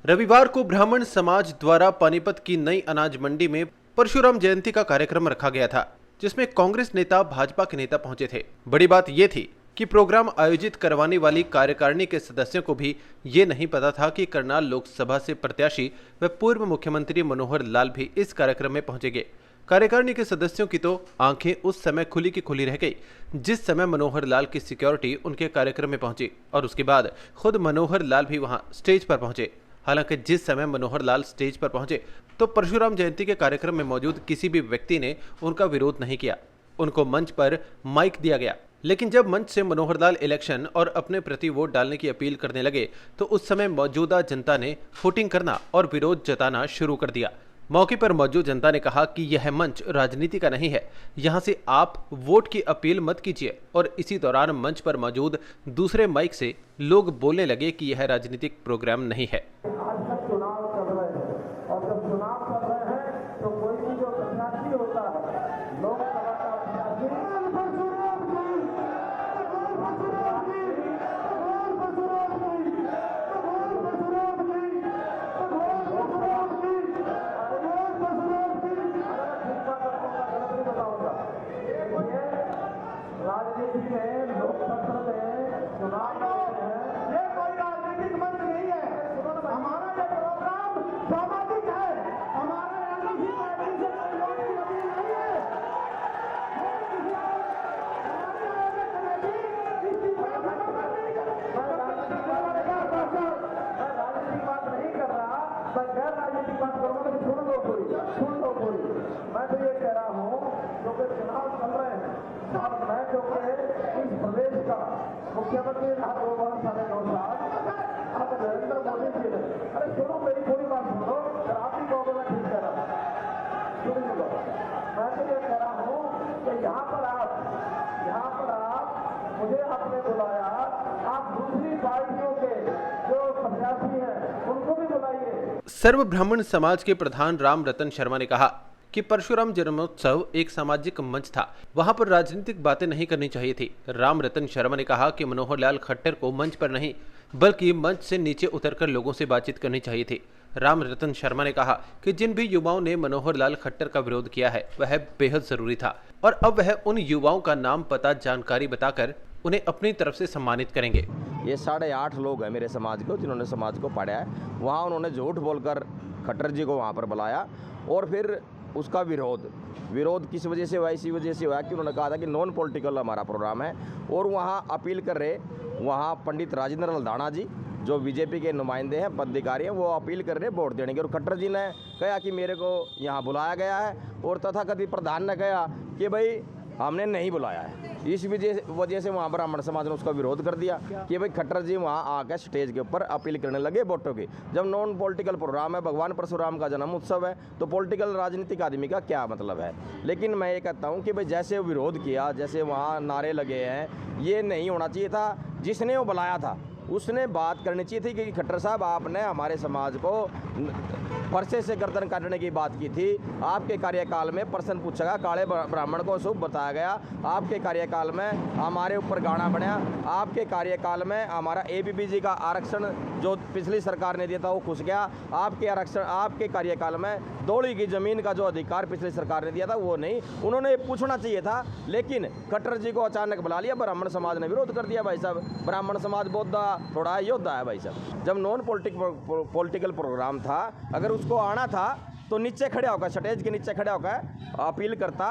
रविवार को ब्राह्मण समाज द्वारा पानीपत की नई अनाज मंडी में परशुराम जयंती का कार्यक्रम रखा गया था, जिसमें कांग्रेस नेता भाजपा के नेता पहुंचे थे। बड़ी बात यह थी कि प्रोग्राम आयोजित करवाने वाली कार्यकारिणी के सदस्यों को भी ये नहीं पता था कि करनाल लोकसभा से प्रत्याशी व पूर्व मुख्यमंत्री मनोहर लाल भी इस कार्यक्रम में पहुंचेंगे। कार्यकारिणी के सदस्यों की तो आंखें उस समय खुली की खुली रह गई जिस समय मनोहर लाल की सिक्योरिटी उनके कार्यक्रम में पहुंची और उसके बाद खुद मनोहर लाल भी वहां स्टेज पर पहुंचे। हालांकि जिस समय मनोहर लाल स्टेज पर पहुंचे तो परशुराम जयंती के कार्यक्रम में मौजूद किसी भी व्यक्ति ने उनका विरोध नहीं किया। उनको मंच पर माइक दिया गया, लेकिन जब मंच से मनोहर लाल इलेक्शन और अपने प्रति वोट डालने की अपील करने लगे तो उस समय मौजूदा जनता ने फुटिंग करना और विरोध जताना शुरू कर दिया। मौके पर मौजूद जनता ने कहा कि यह मंच राजनीति का नहीं है, यहां से आप वोट की अपील मत कीजिए। और इसी दौरान मंच पर मौजूद दूसरे माइक से लोग बोलने लगे कि यह राजनीतिक प्रोग्राम नहीं है। आज तक चुनाव चल रहे हैं और जब चुनाव चल रहे हैं तो कोई भी जो प्रत्याशी होता है, लोकसभा का प्रत्याशी, राजनीति में लोकतंत्र में चुनाव होते हैं। ये कोई राजनीतिक मंच नहीं है। हमारा ये प्रोग्राम सामाजिक है। हमारे यहाँ किसी पार्टी से कोई लोग नहीं है। मैं राजनीतिक बात नहीं कर रहा, मैं गैर राजनीतिक बात करूँगा। सुन लो कोई। मैं तो ये कह रहा हूँ क्योंकि चुनाव चल रहे हैं और मैं क्योंकि इस प्रदेश का मुख्यमंत्री रहा 2 वर्ष 9.5 साल, अब नरेंद्र मोदी जी ने, अरे सुनो मेरी पूरी बात सुनो, आप ही कहोगे मैं ठीक कह रहा हूँ। सुन लो, मैं तो ये कह रहा हूँ कि यहाँ पर आप मुझे आपने बुलाया, आप दूसरी पार्टियों के जो प्रत्याशी हैं उनको भी बुलाइए। सर्व ब्राह्मण समाज के प्रधान राम रतन शर्मा ने कहा कि परशुराम जन्मोत्सव एक सामाजिक मंच था, वहां पर राजनीतिक बातें नहीं करनी चाहिए थी। राम रतन शर्मा ने कहा कि मनोहर लाल खट्टर को मंच पर नहीं बल्कि मंच से नीचे उतरकर लोगों से बातचीत करनी चाहिए थी। राम रतन शर्मा ने कहा कि जिन भी युवाओं ने मनोहर लाल खट्टर का विरोध किया है वह बेहद जरूरी था और अब वह उन युवाओं का नाम पता जानकारी बताकर उन्हें अपनी तरफ से सम्मानित करेंगे। ये 8.5 लोग हैं मेरे समाज को जिन्होंने समाज को पढ़ा है। वहाँ उन्होंने झूठ बोलकर खट्टर जी को वहाँ पर बुलाया और फिर उसका विरोध किस वजह से हुआ? इसी वजह से हुआ कि उन्होंने कहा था कि नॉन पॉलिटिकल हमारा प्रोग्राम है और वहाँ अपील कर रहे, वहाँ पंडित राजेंद्र लधाना जी जो बीजेपी के नुमाइंदे हैं, पदाधिकारी हैं, वो अपील कर रहे वोट देने के। और खट्टर जी ने कहा कि मेरे को यहाँ बुलाया गया है और तथाकथित प्रधान ने कहा कि भाई हमने नहीं बुलाया है। इस वजह से वहाँ ब्राह्मण समाज ने उसका विरोध कर दिया कि भाई खट्टर जी वहाँ आकर स्टेज के ऊपर अपील करने लगे वोटों की। जब नॉन पॉलिटिकल प्रोग्राम है, भगवान परशुराम का जन्म उत्सव है, तो पॉलिटिकल राजनीतिक आदमी का क्या मतलब है? लेकिन मैं ये कहता हूँ कि भाई जैसे विरोध किया, जैसे वहाँ नारे लगे हैं, ये नहीं होना चाहिए था। जिसने वो बुलाया था उसने बात करनी चाहिए थी कि खट्टर साहब आपने हमारे समाज को फरसे से गर्दन काटने की बात की थी। आपके कार्यकाल में प्रश्न पूछा गया, काले ब्राह्मण को शुभ बताया गया। आपके कार्यकाल में हमारे ऊपर गाना बना। आपके कार्यकाल में हमारा ABBG का आरक्षण जो पिछली सरकार ने दिया था वो खुश गया। आपके कार्यकाल में दौड़ी की ज़मीन का जो अधिकार पिछली सरकार ने दिया था वो नहीं। उन्होंने पूछना चाहिए था, लेकिन खट्टर जी को अचानक बुला लिया। ब्राह्मण समाज ने विरोध कर दिया। भाई साहब, ब्राह्मण समाज बौद्धा थोड़ा योद्धा है भाई साहब। जब नॉन पॉलिटिकल प्रोग्राम था, अगर उसको आना था तो नीचे खड़े होकर, स्टेज के नीचे खड़े होकर अपील करता,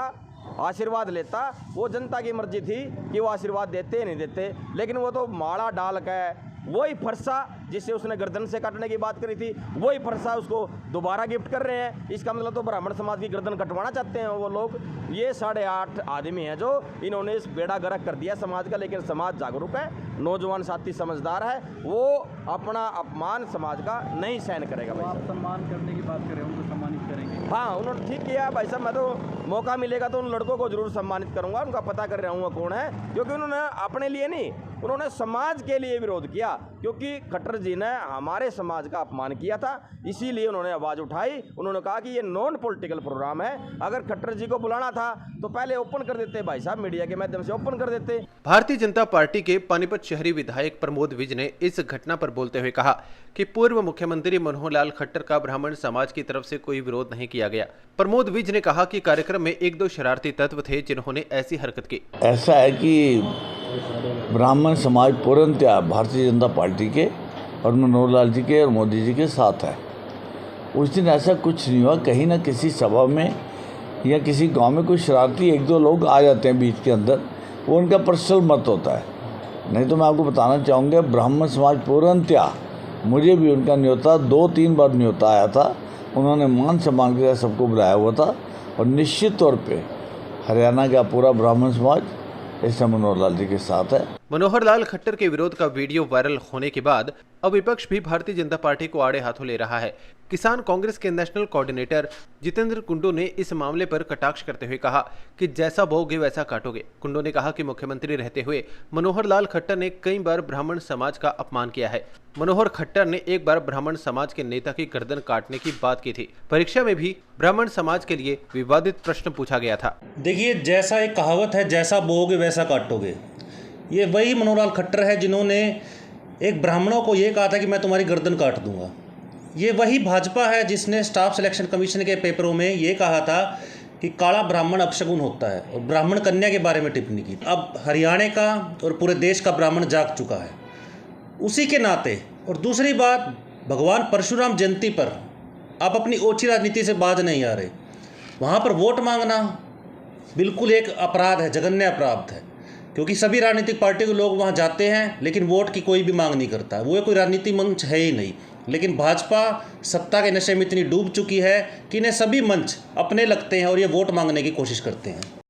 आशीर्वाद लेता। वो जनता की मर्जी थी कि वो आशीर्वाद देते या नहीं देते, लेकिन वो तो माला डाल के वही फरसा जिससे उसने गर्दन से काटने की बात करी थी, वही फरसा उसको दोबारा गिफ्ट कर रहे हैं। इसका मतलब तो ब्राह्मण समाज की गर्दन कटवाना चाहते हैं वो लोग। ये 8.5 आदमी हैं जो इन्होंने इस बेड़ा गर्क कर दिया समाज का। लेकिन समाज जागरूक है, नौजवान साथी समझदार है, वो अपना अपमान समाज का नहीं सहन करेगा। भाई आप सम्मान करने की बात करें, उनको सम्मानित करेंगे? हाँ, उन्होंने ठीक किया भाई साहब। मैं तो मौका मिलेगा तो उन लड़कों को जरूर सम्मानित करूंगा, उनका पता कर रहा हूँ कौन है, क्योंकि उन्होंने अपने लिए नहीं उन्होंने समाज के लिए विरोध किया, क्योंकि खट्टर जी ने हमारे समाज का अपमान किया था, इसीलिए उन्होंने आवाज़ उठाई। उन्होंने कहा कि ये नॉन पॉलिटिकल प्रोग्राम है, अगर खट्टर जी को बुलाना था तो पहले ओपन कर देते भाई साहब, मीडिया के माध्यम से ओपन कर देते। भारतीय जनता पार्टी के पानीपत शहरी विधायक प्रमोद विज ने इस घटना पर बोलते हुए कहा कि पूर्व मुख्यमंत्री मनोहर लाल खट्टर का ब्राह्मण समाज की तरफ से कोई विरोध नहीं किया गया। प्रमोद विज ने कहा कि कार्यक्रम में 1-2 शरारती तत्व थे जिन्होंने ऐसी हरकत की। ऐसा है कि ब्राह्मण समाज पूर्णतया भारतीय जनता पार्टी के और मनोहर लाल जी के और मोदी जी के साथ है। उस दिन ऐसा कुछ नहीं हुआ, कहीं ना किसी सभा में या किसी गांव में कोई शरारती 1-2 लोग आ जाते हैं बीच के अंदर, वो उनका पर्सनल मत होता है। नहीं तो मैं आपको बताना चाहूँगा, ब्राह्मण समाज पूर्णतया, मुझे भी उनका न्योता 2-3 बार न्योता आया था, उन्होंने मान सम्मान के साथ सबको बुलाया हुआ था। और निश्चित तौर पे हरियाणा का पूरा ब्राह्मण समाज इस समय मनोहर लाल जी के साथ है। मनोहर लाल खट्टर के विरोध का वीडियो वायरल होने के बाद अब विपक्ष भी भारतीय जनता पार्टी को आड़े हाथों ले रहा है। किसान कांग्रेस के नेशनल कोऑर्डिनेटर जितेंद्र कुंडू ने इस मामले पर कटाक्ष करते हुए कहा कि जैसा बोओगे वैसा काटोगे। कुंडू ने कहा कि मुख्यमंत्री रहते हुए मनोहर लाल खट्टर ने कई बार ब्राह्मण समाज का अपमान किया है। मनोहर खट्टर ने एक बार ब्राह्मण समाज के नेता की गर्दन काटने की बात की थी। परीक्षा में भी ब्राह्मण समाज के लिए विवादित प्रश्न पूछा गया था। देखिए, जैसा एक कहावत है, जैसा बोओगे वैसा काटोगे। ये वही मनोहर लाल खट्टर है जिन्होंने एक ब्राह्मणों को ये कहा था कि मैं तुम्हारी गर्दन काट दूंगा। ये वही भाजपा है जिसने स्टाफ सिलेक्शन कमीशन के पेपरों में ये कहा था कि काला ब्राह्मण अपशगुन होता है और ब्राह्मण कन्या के बारे में टिप्पणी की। अब हरियाणा का और पूरे देश का ब्राह्मण जाग चुका है उसी के नाते। और दूसरी बात, भगवान परशुराम जयंती पर आप अपनी ओछी राजनीति से बाज नहीं आ रहे। वहाँ पर वोट मांगना बिल्कुल एक अपराध है, जघन्य अपराध है, क्योंकि सभी राजनीतिक पार्टी के लोग वहाँ जाते हैं लेकिन वोट की कोई भी मांग नहीं करता। वो कोई राजनीतिक मंच है ही नहीं। लेकिन भाजपा सत्ता के नशे में इतनी डूब चुकी है कि इन्हें सभी मंच अपने लगते हैं और ये वोट मांगने की कोशिश करते हैं।